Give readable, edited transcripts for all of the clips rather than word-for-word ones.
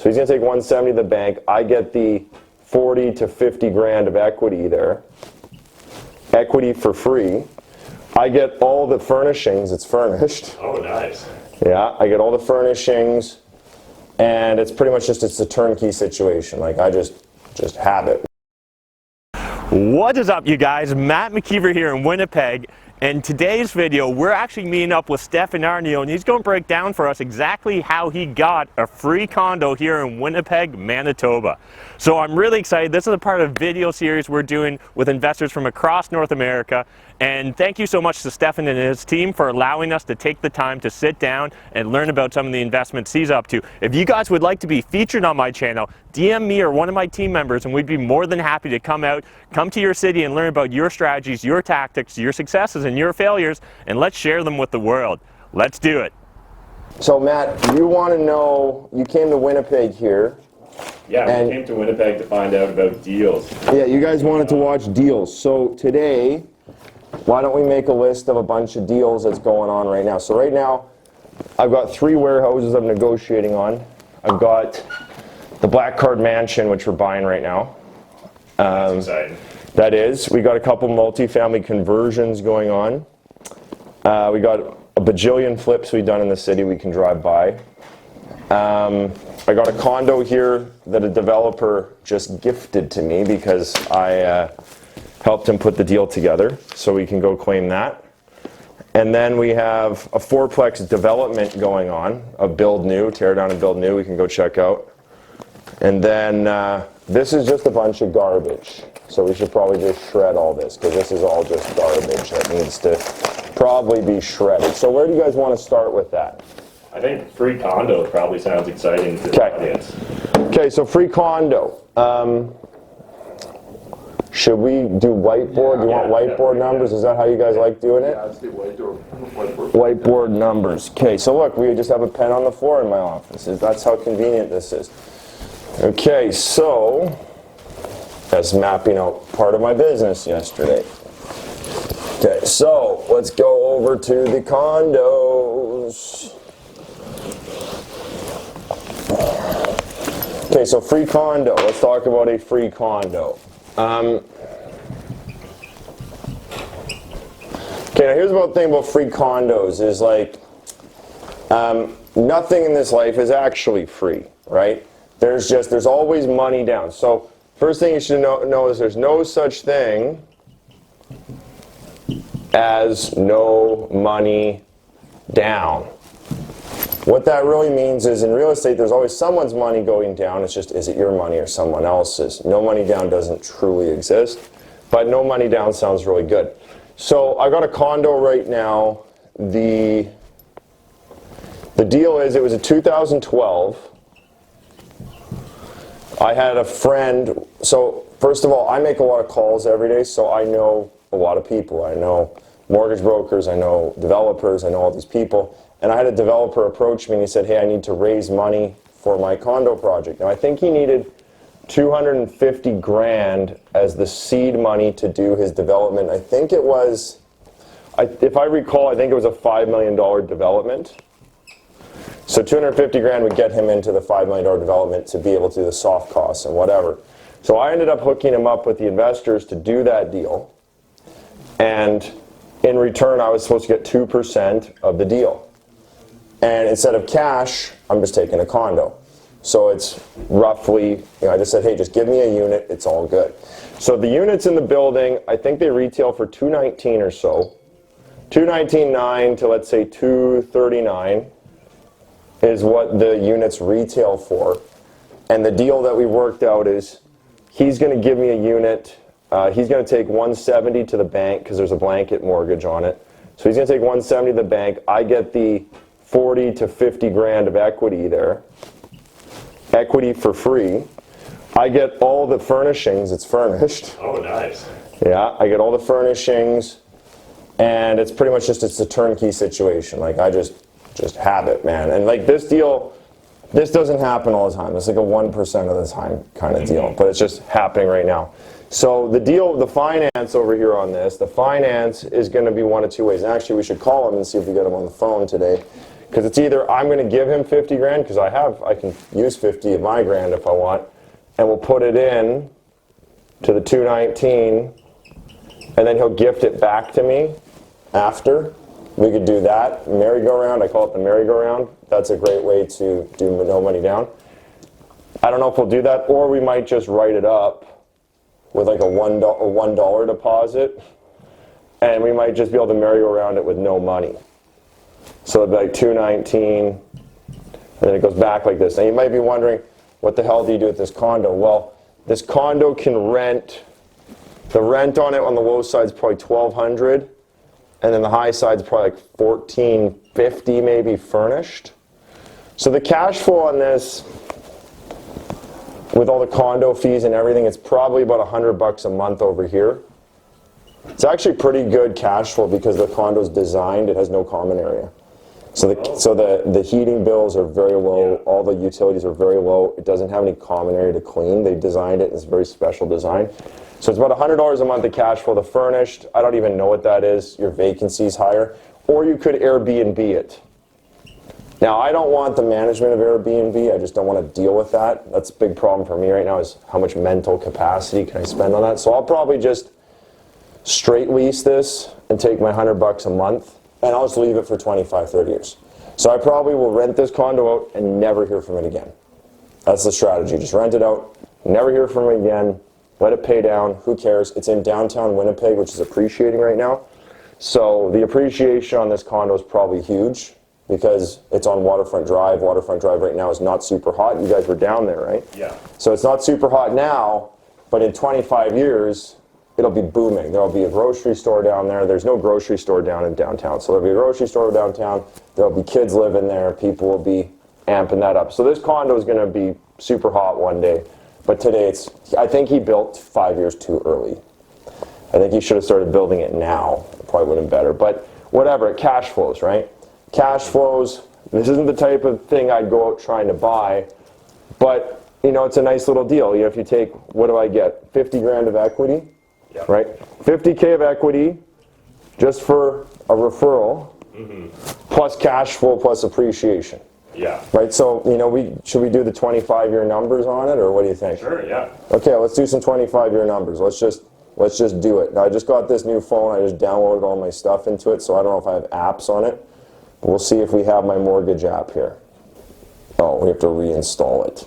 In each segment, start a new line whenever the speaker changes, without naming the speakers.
So he's going to take 170 to the bank. I get the 40 to 50 grand of equity there. Equity for free. I get all the furnishings. It's furnished.
Oh, nice.
Yeah, I get all the furnishings, and it's pretty much it's a turnkey situation. Like I just have it.
What is up, you guys? Matt McKeever here in Winnipeg. In today's video, we're actually meeting up with Stefan Aarnio, and he's going to break down for us exactly how he got a free condo here in Winnipeg, Manitoba. So I'm really excited. This is a part of a video series we're doing with investors from across North America. And thank you so much to Stefan and his team for allowing us to take the time to sit down and learn about some of the investments he's up to. If you guys would like to be featured on my channel, DM me or one of my team members, and we'd be more than happy to come to your city and learn about your strategies, your tactics, your successes, and your failures, and let's share them with the world. Let's do it.
So Matt, you want to know, you came to Winnipeg here.
Yeah, we came to Winnipeg to find out about deals.
Yeah, you guys wanted to watch deals. So today, why don't we make a list of a bunch of deals that's going on right now. So right now, I've got 3 warehouses I'm negotiating on. I've got the Black Card Mansion, which we're buying right now.
That's exciting.
That is. We got a couple multifamily conversions going on. We got a bajillion flips we've done in the city we can drive by. I got a condo here that a developer just gifted to me because I helped him put the deal together, so we can go claim that. And then we have a 4-plex development going on, a build new, tear down and build new, we can go check out. And then this is just a bunch of garbage. So we should probably just shred all this, because this is all just garbage that needs to probably be shredded. So where do you guys want to start with that?
I think free condo probably sounds exciting to the audience.
Okay, so free condo. Should we do whiteboard? Do you want whiteboard numbers? Is that how you guys like doing it?
Yeah, let's do whiteboard.
Whiteboard numbers. Okay, so look, we just have a pen on the floor in my office. That's how convenient this is. Okay, so that's mapping out part of my business yesterday. Okay, so let's go over to the condos. Okay, so free condo. Let's talk about a free condo. Okay, now here's the thing about free condos is like nothing in this life is actually free, right? There's always money down. So first thing you should know is there's no such thing as no money down. What that really means is in real estate, there's always someone's money going down. It's just, is it your money or someone else's? No money down doesn't truly exist, but no money down sounds really good. So I got a condo right now. The deal is it was a 2012. I had a friend. So first of all, I make a lot of calls every day, so I know a lot of people. I know mortgage brokers, I know developers, I know all these people. And I had a developer approach me and he said, hey, I need to raise money for my condo project. Now I think he needed 250 grand as the seed money to do his development. I think it was, if I recall, I think it was a $5 million development. So 250 grand would get him into the $5 million development to be able to do the soft costs and whatever. So I ended up hooking him up with the investors to do that deal. And in return, I was supposed to get 2% of the deal. And instead of cash, I'm just taking a condo. So it's roughly, I just said, hey, just give me a unit, it's all good. So the units in the building, I think they retail for $219 or so. $219.9 to let's say $239 is what the units retail for. And the deal that we worked out is he's going to give me a unit. He's going to take 170 to the bank because there's a blanket mortgage on it. So he's going to take 170 to the bank. I get the 40 to 50 grand of equity there. Equity for free. I get all the furnishings. It's furnished.
Oh, nice.
Yeah, I get all the furnishings, and it's pretty much it's a turnkey situation. Like I just have it, man. And like this deal, this doesn't happen all the time. It's like a 1% of the time kind of deal, but it's just happening right now. So the deal, the finance over here on this, the finance is going to be one of 2 ways. And actually, we should call him and see if we get him on the phone today. Because it's either I'm going to give him 50 grand, because I can use 50 of my grand if I want, and we'll put it in to the 219, and then he'll gift it back to me after. We could do that. Merry-go-round, I call it the merry-go-round. That's a great way to do no money down. I don't know if we'll do that, or we might just write it up with like a $1 deposit, and we might just be able to merry-go-round it with no money. So it'd be like 219, and then it goes back like this. Now you might be wondering, what the hell do you do with this condo? Well, this condo can rent, the rent on it on the low side is probably $1,200, and then the high side is probably like $1,450 maybe furnished. So the cash flow on this, with all the condo fees and everything, it's probably about $100 a month over here. It's actually pretty good cash flow because the condo's designed, it has no common area. So the heating bills are very low, all the utilities are very low, it doesn't have any common area to clean. They designed it, it's a very special design. So it's about $100 a month of cash flow. The furnished, I don't even know what that is, your vacancy's higher. Or you could Airbnb it. Now I don't want the management of Airbnb, I just don't want to deal with that. That's a big problem for me right now, is how much mental capacity can I spend on that. So I'll probably just straight lease this and take my $100 a month, and I'll just leave it for 25, 30 years. So I probably will rent this condo out and never hear from it again. That's the strategy, just rent it out, never hear from it again, let it pay down, who cares? It's in downtown Winnipeg, which is appreciating right now. So the appreciation on this condo is probably huge because it's on Waterfront Drive. Waterfront Drive right now is not super hot. You guys were down there, right?
Yeah.
So it's not super hot now, but in 25 years, it'll be booming. There'll be a grocery store down there. There's no grocery store down in downtown. So there'll be a grocery store downtown. There'll be kids living there. People will be amping that up. So this condo is going to be super hot one day. But today I think he built 5 years too early. I think he should have started building it now. It probably would have been better. But whatever, it cash flows, right? Cash flows. This isn't the type of thing I'd go out trying to buy. But, you know, it's a nice little deal. You know, if you take, what do I get? 50 grand of equity. Yep. Right? 50K of equity just for a referral, plus cash flow plus appreciation.
Yeah.
Right? So, you know, should we do the 25-year numbers on it, or what do you think?
Sure, yeah.
Okay, let's do some 25-year numbers. Let's just do it. Now, I just got this new phone. I just downloaded all my stuff into it, so I don't know if I have apps on it. But we'll see if we have my mortgage app here. Oh, we have to reinstall it.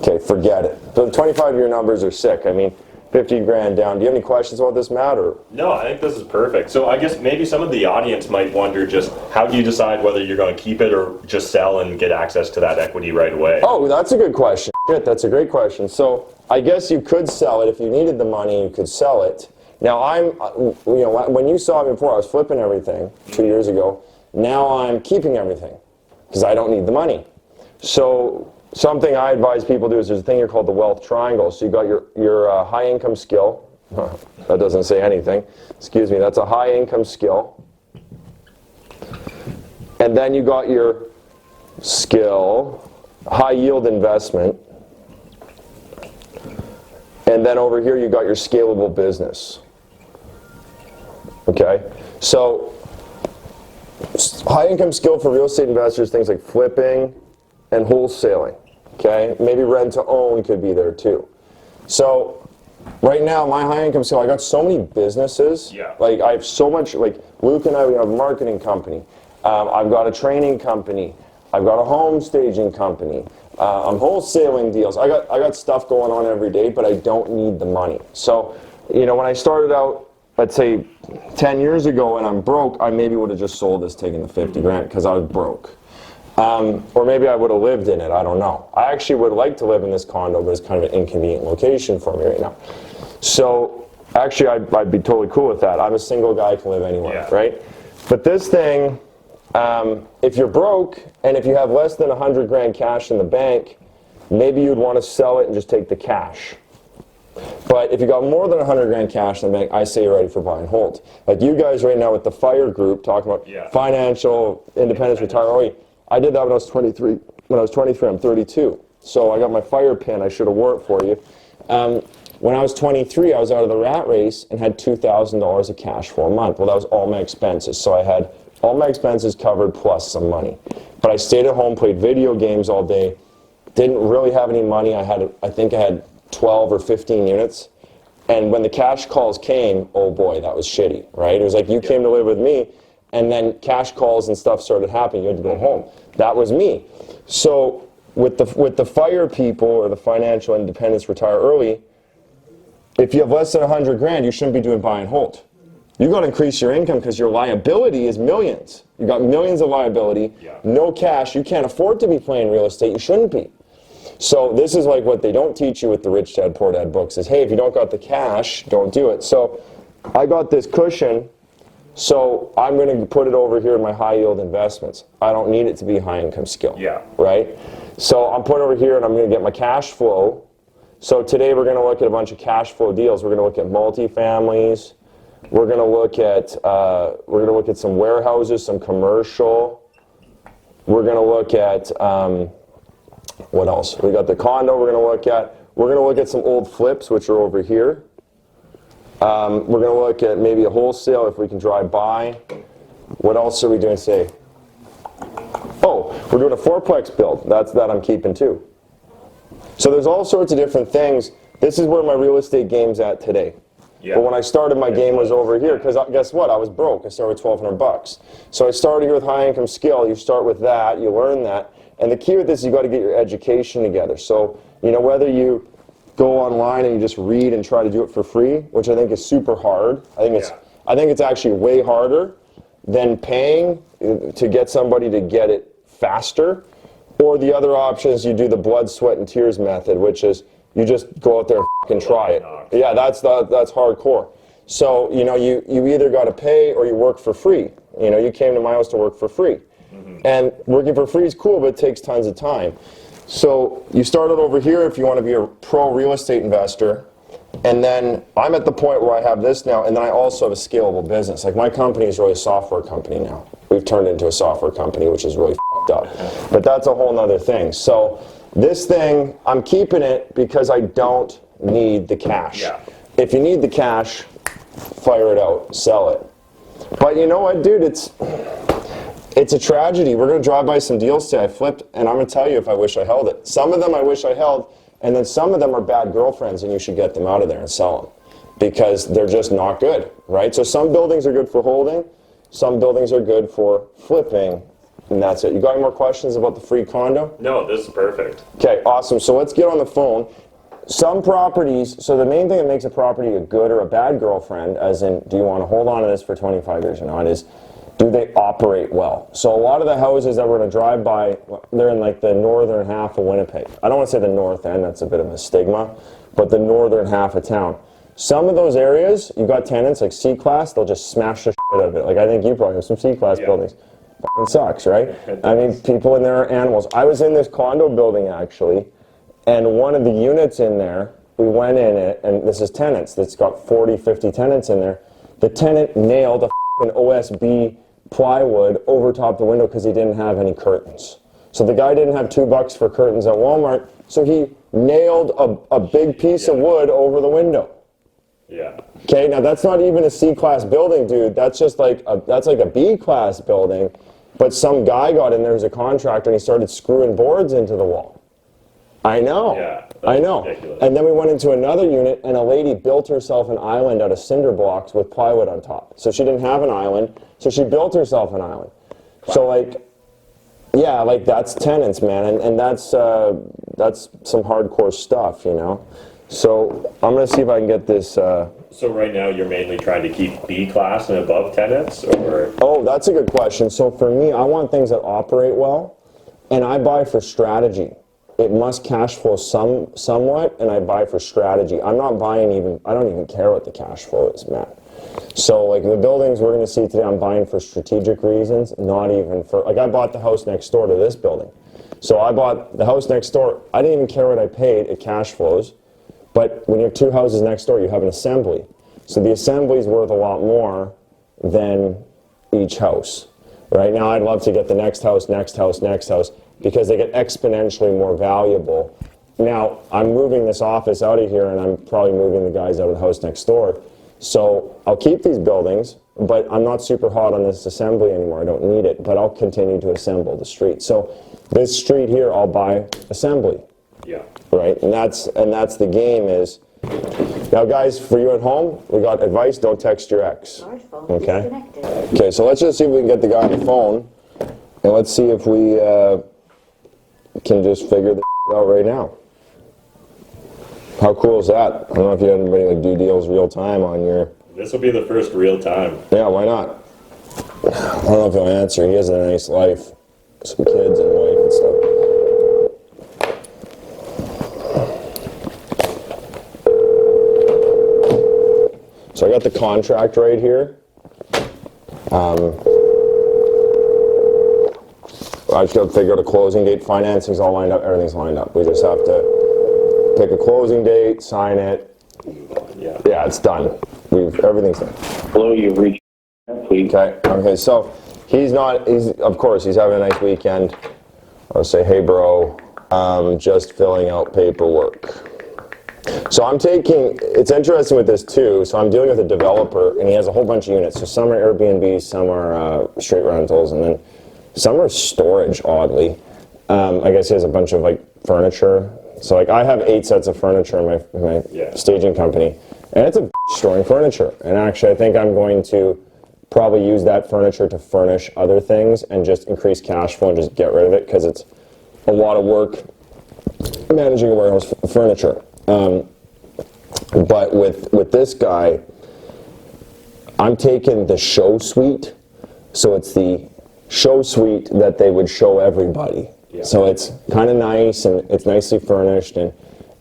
Okay, forget it. So the 25-year numbers are sick. I mean, 50 grand down. Do you have any questions about this, Matt? Or?
No, I think this is perfect. So I guess maybe some of the audience might wonder, just how do you decide whether you're going to keep it or just sell and get access to that equity right away?
Oh, that's a good question. Shit, that's a great question. So I guess you could sell it if you needed the money. You could sell it. Now you know, when you saw me before, I was flipping everything 2 years ago. Now I'm keeping everything because I don't need the money. So something I advise people do is there's a thing here called the wealth triangle. So you got your high income skill. That doesn't say anything. Excuse me. That's a high income skill. And then you got your skill, high yield investment. And then over here you got your scalable business. Okay? So high income skill for real estate investors, things like flipping and wholesaling. Okay, maybe rent to own could be there too. So right now, my high income skill, I got so many businesses.
Yeah.
Like I have so much. Like Luke and I, we have a marketing company. I've got a training company. I've got a home staging company. I'm wholesaling deals. I got stuff going on every day, but I don't need the money. So, you know, when I started out, let's say 10 years ago, and I'm broke, I maybe would have just sold this, taking the 50 grand because I was broke. Or maybe I would have lived in it, I don't know. I actually would like to live in this condo, but it's kind of an inconvenient location for me right now. So actually I'd be totally cool with that. I'm a single guy, can live anywhere, right? But this thing, if you're broke and if you have less than 100 grand cash in the bank, maybe you'd want to sell it and just take the cash. But if you got more than 100 grand cash in the bank, I say you're ready for buy and hold. Like you guys right now with the FIRE group talking about financial independence, retire. I did that when I was 23. When I was 23, I'm 32. So I got my FIRE pin. I should have wore it for you. When I was 23, I was out of the rat race and had $2,000 of cash for a month. Well, that was all my expenses. So I had All my expenses covered plus some money. But I stayed at home, played video games all day, didn't really have any money. I think I had 12 or 15 units. And when the cash calls came, oh boy, that was shitty, right? It was like you came to live with me, and then cash calls and stuff started happening. You had to go home. That was me. So with the FIRE people, or the financial independence retire early, if you have less than 100 grand, you shouldn't be doing buy and hold. You got to increase your income because your liability is millions. You got millions of liability, no cash. You can't afford to be playing real estate. You shouldn't be. So this is like what they don't teach you with the Rich Dad Poor Dad books is, hey, if you don't got the cash, don't do it. So I got this cushion, so I'm going to put it over here in my high yield investments. I don't need it to be high income skill, right? So I'm putting it over here and I'm going to get my cash flow. So today we're going to look at a bunch of cash flow deals. We're going to look at multifamilies. We're going to look at some warehouses, some commercial. We're going to look at what else? We got the condo. We're going to look at some old flips, which are over here. We're going to look at maybe a wholesale if we can drive by. What else are we doing today? Oh, we're doing a fourplex build. That I'm keeping too. So there's all sorts of different things. This is where my real estate game's at today. But when I started, my game was over here because guess what? I was broke. I started with $1,200. So I started here with high income skill. You start with that, you learn that. And the key with this is you got to get your education together. So, whether you go online and you just read and try to do it for free, which I think is super hard. I think it's actually way harder than paying to get somebody to get it faster. Or the other option is you do the blood, sweat, and tears method, which is you just go out there and fucking try it. Yeah, that's hardcore. So, you either got to pay or you work for free. You came to my house to work for free. And working for free is cool, but it takes tons of time. So you start it over here if you want to be a pro real estate investor. And then I'm at the point where I have this now, and then I also have a scalable business. Like my company is really a software company now. We've turned into a software company, which is really f***ed up. But that's a whole nother thing. So this thing, I'm keeping it because I don't need the cash. If you need the cash, fire it out, sell it. But you know what, dude, it's a tragedy. We're going to drive by some deals today. I flipped, and I'm going to tell you if I wish I held it. Some of them I wish I held, and then some of them are bad girlfriends, and you should get them out of there and sell them because they're just not good, right? So some buildings are good for holding, some buildings are good for flipping, and that's it. You got any more questions about the free condo?
No, this is perfect. Okay,
awesome. So let's get on the phone. Some properties, so the main thing that makes a property a good or a bad girlfriend, as in, do you want to hold on to this for 25 years or not, is do they operate well? So a lot of the houses that we're going to drive by, they're in like the northern half of Winnipeg. I don't want to say the north end, that's a bit of a stigma, but the northern half of town. Some of those areas, you got tenants like C-class, they'll just smash the shit out of it. Like I think you probably have some C-class buildings. Fucking sucks, right? I mean, people in there are animals. I was in this condo building actually, and one of the units in there, we went in it, and this is tenants, that's got 40, 50 tenants in there. The tenant nailed a fucking OSB plywood over top the window because he didn't have any curtains. So the guy didn't have $2 for curtains at Walmart, so he nailed a big piece of wood over the window. Okay, now that's not even a C-class building, dude. That's just like a B-class building, but some guy got in there as a contractor and he started screwing boards into the wall. I know. I know. Ridiculous. And then we went into another unit and a lady built herself an island out of cinder blocks with plywood on top. So she didn't have an island, so she built herself an island. Wow. So like, yeah, like that's tenants, man, and that's some hardcore stuff, you know. So I'm gonna see if I can get this.
So right now you're mainly trying to keep B-class and above tenants, or? Oh,
that's a good question. So for me, I want things that operate well, and I buy for strategy. It must cash flow somewhat, and I buy for strategy. I'm not buying I don't even care what the cash flow is, Matt. So like the buildings we're going to see today, I'm buying for strategic reasons, not even for, like I bought the house next door to this building. So I bought the house next door, I didn't even care what I paid, it cash flows. But when you have two houses next door, you have an assembly. So the assembly is worth a lot more than each house. Right now I'd love to get the next house, because they get exponentially more valuable. Now, I'm moving this office out of here, and I'm probably moving the guys out of the house next door. So I'll keep these buildings, but I'm not super hot on this assembly anymore. I don't need it, but I'll continue to assemble the street. So this street here, I'll buy assembly.
Yeah.
Right, and that's the game is. Now, guys, for you at home, we got advice: don't text your ex. Okay. Okay, so let's just see if we can get the guy on the phone, and let's see if we can just figure this out right now. How cool is that? I don't know if you had anybody like do deals real time on your.
This will be the first real time.
Yeah, why not? I don't know if he'll answer. He has a nice life, some kids and wife and stuff. So I got the contract right here. I just got to figure out a closing date. Financing's all lined up. Everything's lined up. We just have to pick a closing date, sign it. Yeah, it's done. Everything's done.
Hello, you've reached, please.
Okay, so he's of course, he's having a nice weekend. I'll say, hey bro, just filling out paperwork. So it's interesting with this too, so I'm dealing with a developer and he has a whole bunch of units. So some are Airbnb, some are straight rentals, and then some are storage, oddly. I guess he has a bunch of like furniture. So like I have 8 sets of furniture in my staging company, and it's a storing furniture. And actually I think I'm going to probably use that furniture to furnish other things and just increase cash flow and just get rid of it, because it's a lot of work managing a warehouse furniture. But with this guy, I'm taking the show suite, so it's the show suite that they would show everybody. Yeah. So it's kind of nice and it's nicely furnished, and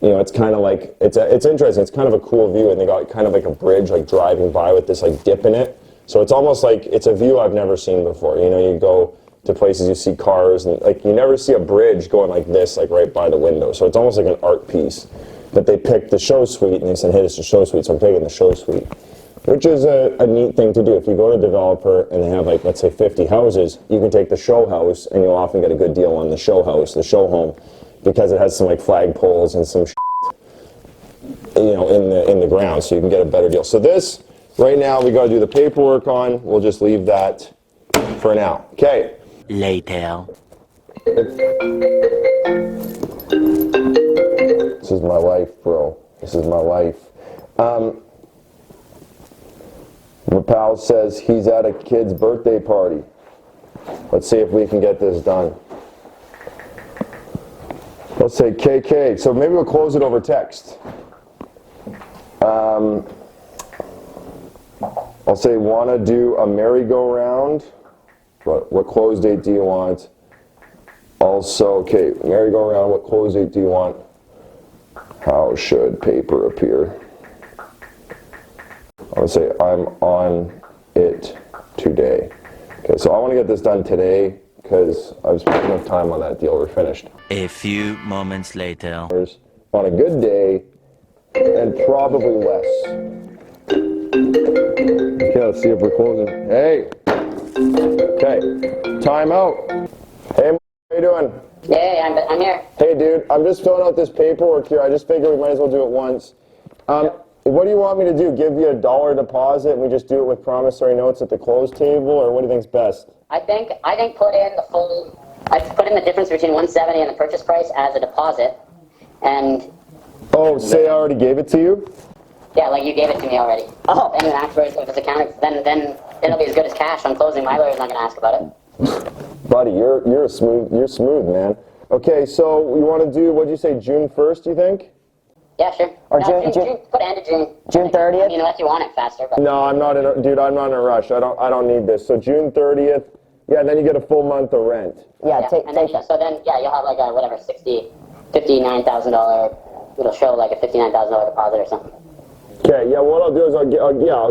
it's kind of like it's interesting. It's kind of a cool view, and they got kind of like a bridge like driving by with this like dip in it. So it's almost like it's a view I've never seen before. You go to places, you see cars, and like you never see a bridge going like this, like right by the window. So it's almost like an art piece. But they picked the show suite, and they said, hey, this is a show suite, so I'm taking the show suite, which is a neat thing to do. If you go to a developer and they have, like, let's say 50 houses, you can take the show house, and you'll often get a good deal on the show house, the show home, because it has some, like, flag poles and some in the ground, so you can get a better deal. So this, right now, we got to do the paperwork on. We'll just leave that for now. Okay.
Later.
This is my life, bro. This is my life. Rapal says he's at a kid's birthday party. Let's see if we can get this done. Let's say KK. So maybe we'll close it over text. I'll say, want to do a merry-go-round. What close date do you want? Also, okay, merry-go-round, what close date do you want? How should paper appear? I would say I'm on it today. Okay, so I want to get this done today because I've spent enough time on that deal. We're finished.
A few moments later.
On a good day, and probably less. Okay, let's see if we're closing. Hey! Okay, time out. Hey, how you doing?
Hey, I'm here.
Hey, dude, I'm just filling out this paperwork here. I just figured we might as well do it once. What do you want me to do? Give you $1 deposit and we just do it with promissory notes at the close table, or what do you think's best?
I think put in the full. I put in the difference between 170 and the purchase price as a deposit, and.
Oh, say I already gave it to you?
Yeah, like you gave it to me already. Oh. And then afterwards, if it's accounted, then it'll be as good as cash on closing. My lawyer's not going to ask about it.
Buddy, you're smooth, man. Okay, so you want to do, what'd you say, June 1st, you think?
Yeah, sure.
Or
no,
June,
put end of June.
June 30th?
I mean, unless you want it faster. But.
No, I'm not in a, dude, I'm not in a rush. I don't need this. So June 30th, yeah, then you get a full month of rent.
Yeah, take
then,
that.
So then, yeah, you'll have like a, whatever, $59,000, it'll show like a $59,000 deposit or something.
Okay, yeah, what I'll do is I'll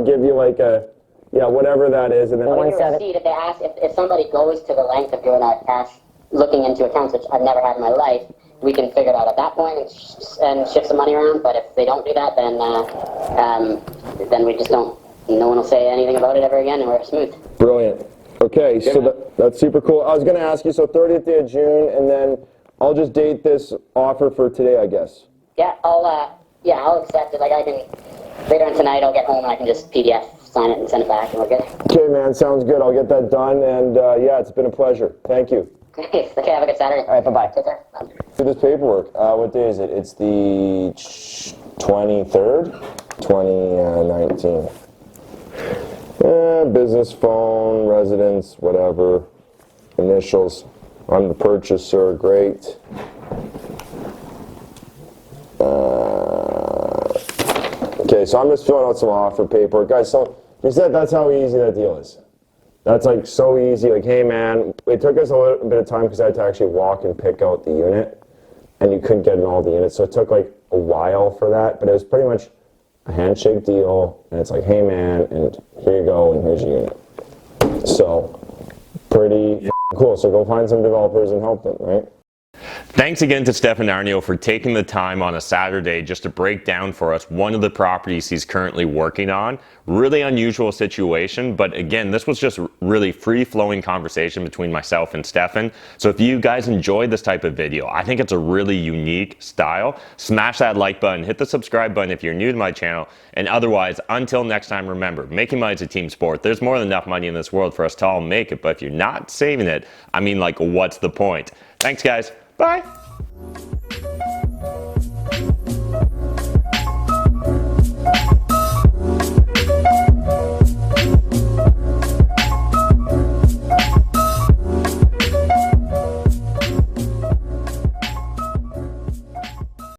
give you like a, whatever that is, and then
On your receipt, if they ask, if somebody goes to the length of doing that cash, looking into accounts, which I've never had in my life, we can figure it out at that point and shift some money around. But if they don't do that, then we just don't. No one will say anything about it ever again, and we're smooth.
Brilliant. Okay, so that's super cool. I was going to ask you, so 30th day of June, and then I'll just date this offer for today, I guess.
Yeah, I'll accept it. Like I can. later on tonight I'll get home and I can just PDF sign it and send it back and we're good.
Okay, man, sounds good. I'll get that done, and yeah, it's been a pleasure. Thank you.
Okay, have a good Saturday.
All right, bye-bye.
Take care. Bye.
Do this paperwork. What day is it? It's the 23rd, 2019. Business phone, residence, whatever. Initials. I'm the purchaser. Great. Okay, so I'm just filling out some offer paperwork. Guys, so we said that's how easy that deal is. That's like so easy. Like, hey man, it took us a little bit of time because I had to actually walk and pick out the unit, and you couldn't get in all the units, so it took like a while for that, but it was pretty much a handshake deal, and it's like, hey man, and here you go, and here's your unit. So, pretty cool. So go find some developers and help them, right?
Thanks again to Stefan Aarnio for taking the time on a Saturday just to break down for us one of the properties he's currently working on. Really unusual situation, but again, this was just really free-flowing conversation between myself and Stefan. So if you guys enjoyed this type of video, I think it's a really unique style. Smash that like button, hit the subscribe button if you're new to my channel, and otherwise, until next time, remember, making money is a team sport. There's more than enough money in this world for us to all make it, but if you're not saving it, I mean, like, what's the point? Thanks, guys. Bye.